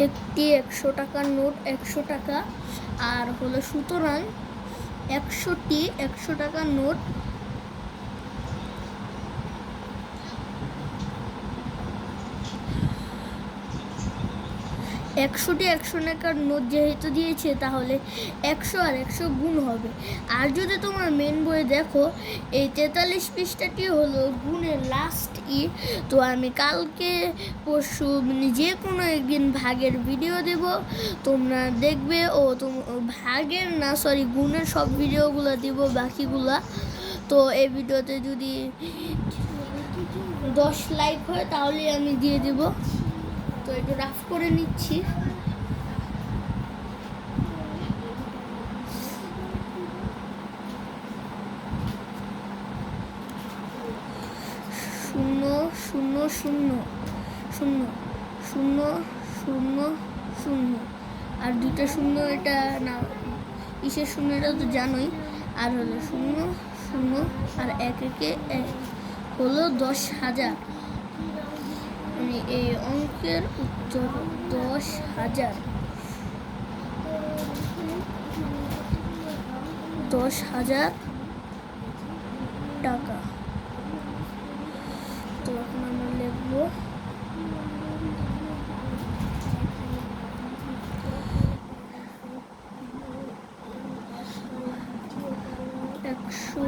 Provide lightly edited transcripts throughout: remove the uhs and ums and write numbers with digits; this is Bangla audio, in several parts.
একটি 100 টাকার নোট 100 টাকা, আর হলো সুতরাং 100টি 100 টাকার নোট একশোটি 100 টাকার নোট যেহেতু দিয়েছে, তাহলে 100 আর 100 গুণ হবে। আর যদি তোমার মেন বইয়ে দেখো, এই 43 পৃষ্ঠাটি হলো গুণের লাস্ট তো আমি কালকে পরশু যে কোনো একদিন ভাগের ভিডিও দেব, তোমরা দেখবে। ভাগের না, সরি, গুণের সব ভিডিওগুলো দিব বাকিগুলা। তো এই ভিডিওতে যদি 10 লাইক হয় তাহলে আমি দিয়ে দেব। তো একটু রাফ করে নিচ্ছি। শূন্য শূন্য শূন্য শূন্য শূন্য শূন্য শূন্য আর 2টা শূন্য, এটা না কিসের শূন্য এটা তো জানোই। আর হলো শূন্য শূন্য আর 1 একে 1 হলো 10,000। আমি এই অঙ্কের উত্তর 10,000। 10,000 টাকা। তো এখন আমরা লিখবো একশো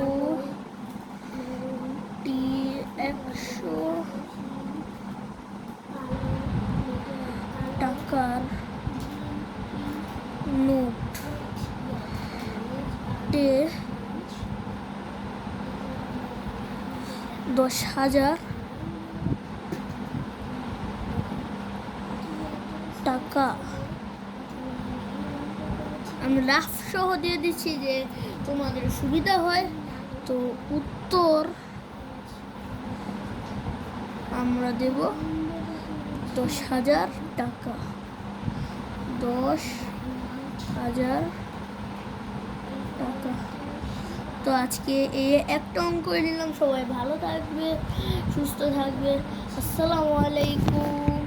টাকার নোট 10,000 টাকা। আমি রাফ সহ দিয়ে দিচ্ছি যে তোমাদের সুবিধা হয়। তো উত্তর আমরা দেব 10,000 টাকা। 10,000 টাকা। তো আজকে এই একটা অঙ্ক নিলাম। সবাই ভালো থাকবে, সুস্থ থাকবে। আসসালামু আলাইকুম।